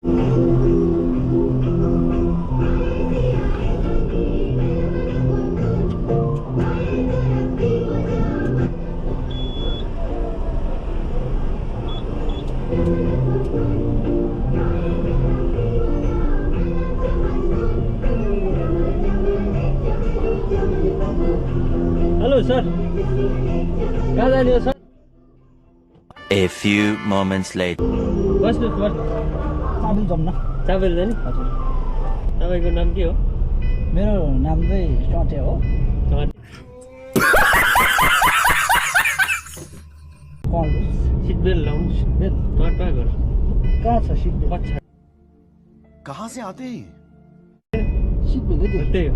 Hello sir, कहाँ जाने हो sir? A few moments later. बस्नुहोस् चाबेल जाउँ न। चाबेल जाने? हजुर। तपाईँको नाम के हो? मेरो नाम चाहिँ टटे हो। सिट बेल्ट लाउनु। कहाँ छ सिट बेल्ट? पछाडि। कहाँ से आते हैं? सिट बेल्ट त्यही हो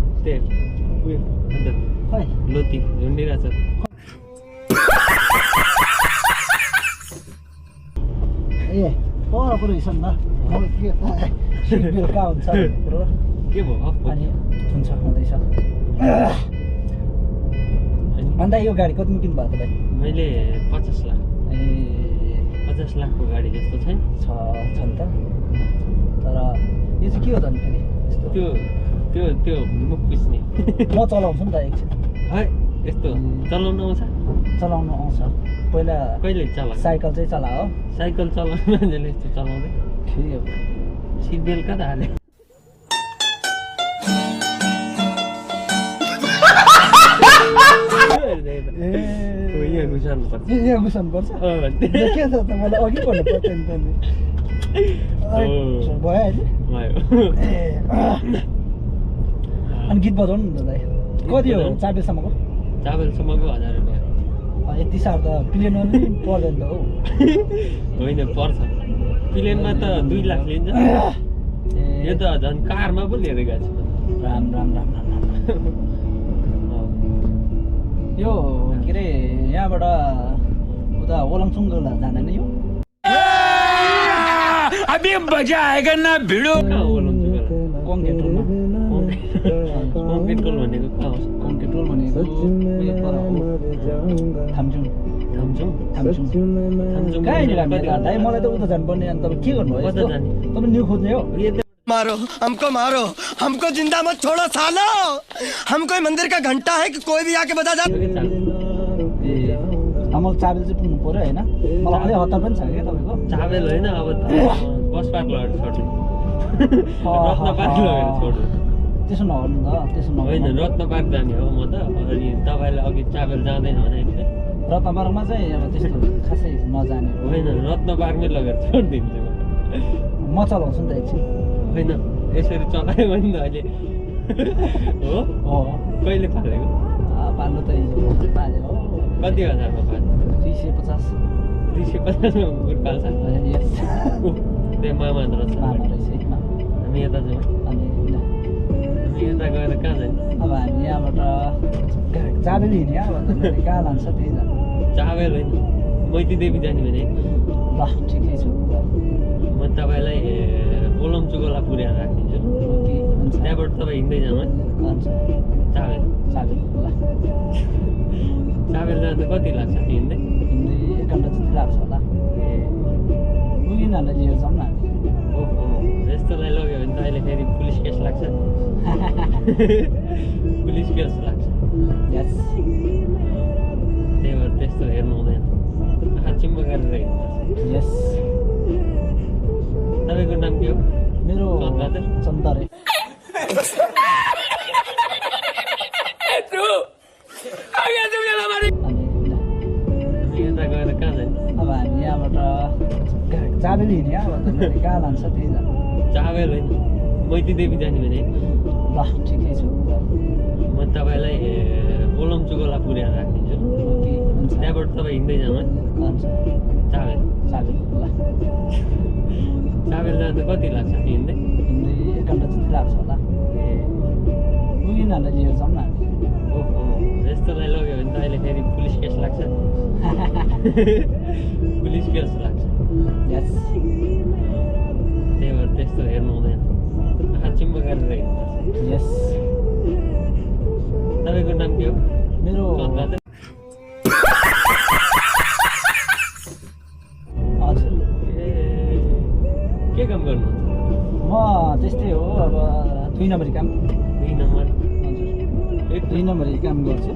उयो अन्त खै लोती झुन्डिरहेछ। ए पर कुरो हिसाब न मलाई के सिट बेल्ट कहाँ हुन्छ भन्ने कुरो के भयो? अनि हुन्छ हुँदैछ। अन्त यो गाडी कतिमा किन्नु भएको तपाईँ? मैले 50 लाख। ए 50 लाखको गाडी जस्तो छैन? छ नि त। तर यो चाहिँ के हो त अनि फेरि यस्तो? त्यो मुख पिस्ने। म चलाउँछु नि त एकछिन। है यस्तो चलाउनु आउँछ? चलाउनु आउँछ। पहिला कहिले चला? साइकल चाहिँ चला हो। साइकल चलाउनु मान्छेले यस्तो चलाउँदै सिट बेल्ट कता हाले? यहाँ घुसाल्नुपर्छ। यहाँ घुसाउनुपर्छ? के छ त मलाई अघि भन्नु पर्छ नि त नि। भयो अहिले? अनि गीत बजाउनु नि त दाइ। कति हो चाबेलसम्मको? चाबेलसम्मको 1000 रुपियाँ। यति साह्रो त प्लेनमा पनि पर्दैन त हौ। होइन पर्छ। प्लेनमा त 2 लाख लिन्छ। यो त झन् कारमा पो लिएर गएको छु। राम राम राम राम राम। यो के अरे यहाँबाट उता ओलङचुङ जाँदैन यो? अभी मजा आएगा ना भिडो। कहाँ ओलङचुङ? कङ्केटोलमा। कङ्केटोल भनेको कहाँ हो? कङ्केटोल भनेको उयो पर हो थाम्चुङ। थाम्चुङ? थाम्चुङ कहाँ हिँडेर हामी दाइ? मलाई त उता जानुपर्ने। अनि तपाईँ के गर्नुभयो कता यस्तो? जाने? तपाईँ न्यु खोज्ने हो? मारो हमको जिंदा मत छोड़ो सालो। हम कोई मंदिर का घंटा है कि कोई भी आके बजा जा। मलाई चाबेल चाहिँ पुग्नु पऱ्यो होइन? मलाई अझै हतार पनि छ क्या तपाईँको? चाबेल होइन, अब बस पार्क लगेर छोड्ने। रत्न पार्क लगेर छोड्ने। त्यसो नगर्नु त, त्यसो होइन, नगर्नु। रत्न पार्क जाने हो म त। अनि तपाईँले अघि चाबेल जाँदैन भने रत्नपार्कमा चाहिँ अब त्यस्तो खासै नजाने हो। होइन, रत्न पार्कमै लगेर छोडिदिन्छु म चलाउँछु नि त एकछिन। होइन, यसरी चलायो भने त अहिले हो कहिले पालेको? पाल्नु त हिजो पाल्यो हो। कति हजारमा पाल्यो? 350। 350 गुड पाल्छ। यस त्यो मामा रहेछ। मामा रहेछ है। हामी यता जाउँ। अनि हामी यता गएर कहाँ जाने? अब हामी यहाँबाट चाबेल हिँड्यो अब कहाँ लान्छ त्यही जानु। चाबेल होइन, मैती देवी जाने भने ल ठिकै छु। म तपाईँलाई ओलमचुकोला पुर्याएर राखिदिन्छु। हुन्छ त्यहाँबाट तपाईँ हिँड्दै जानु है। हुन्छ चाबेल चाबेल ल। चाबेल जाँदा कति लाग्छ हिँड्दै? हिँड्दै 1 घन्टा जति लाग्छ होला। उनीहरूलाई लिएर जाउँ न हामी। ओहो, यस्तोलाई लग्यो भने त अहिले फेरि पुलिस केस लाग्छ। पुलिस केस लाग्छ। यस त्यही भएर त्यस्तो हेर्नु हुँदैन। चिम्बो गरेर हिँड्नुपर्छ। यस तपाईँको नाम के हो? मेरो चन्दबहादुर? चन्दरे। हामी यता गएर कहाँ जाने? अब हामी यहाँबाट चाबेल हिँड्यो अब कहाँ लान्छ त्यही जानु। चाबेल होइन, मैती देवी जाने भने ल ठिकै छु। म तपाईँलाई ओलमचुकोला पुर्याएर राखिदिन्छु। हुन्छ त्यहाँबाट तपाईँ हिँड्दै जानु है। हुन्छ चाबेल चाबेल ल। चाबेल जाँदा कति लाग्छ हिँड्दै? हिँड्दै 1 घन्टा जति लाग्छ होला। उनीहरूलाई लिएर जाउँ न हामी। ओहो, यस्तोलाई लग्यो भने त अहिले फेरि पुलिस केस लाग्छ। पुलिस केस लाग्छ। यस त्यही भएर त्यस्तो हेर्नु हुँदैन। चिम्बो गरेर हिँड्नुपर्छ। यस तपाईँको नाम के हो? मेरो चन्दबहादुर? हजुर। के काम गर्नुहुन्छ? म त्यस्तै हो अब 2 नम्बरी काम 2 नम्बर हजुर 2 नम्बरी काम गर्छु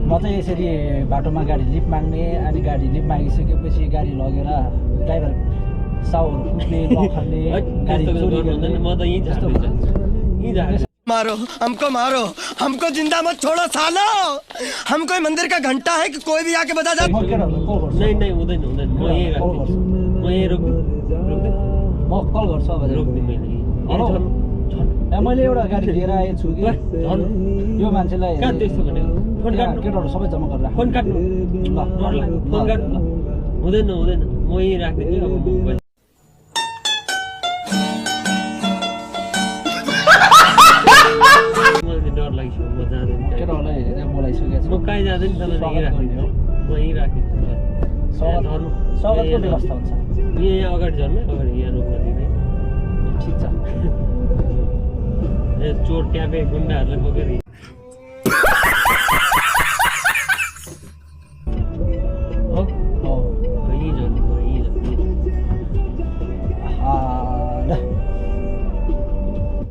म चाहिँ यसरी बाटोमा गाडी लिफ्ट माग्ने अनि गाडी लिफ्ट मागिसकेपछि गाडी लगेर ड्राइभर साउहरू कुट्ने नखर्ने गाडी चोरी गर्ने म त यहीँ झार्दैछु यहीँ झार्दैछु मारो हमको जिंदा मत छोड़ो सालो हम कोई मंदिर का घंटा है कि कोई भी आके बजा जाए म केटाहरूलाई कल गर्छु नहीं हुँदैन म यहीँ राख्दिन्छु म यहीँ रोक्दिन्छु म कल गर्छु अब रोक्दिन्छु मैले हेलो मैले एउटा गाडी लिएर आएको छु कि यो मान्छेलाई कहाँ त्यस्तो भनेको फोन काट्नु केटाहरू सबै जम्मा गरेर फोन काट्नु ल डर लाग्यो फोन काट्नु हुँदैन म यहीँ राखिदिन्छु अब मलाई डर लागिसक्यो म जाँदैन केटाहरूलाई बोलाइसकेको छु म कहीँ जाँदैन तँलाई यहीँ राखिदिन्छु म यहीँ राखिदिन्छु स्वागतको व्यवस्था हुन्छ यहाँ अगाडि झर्नु अगाडि यहाँ रोक्न दिँदैन ठिक छ चोर ट्यापे गुन्डाहरूलाई बोकेर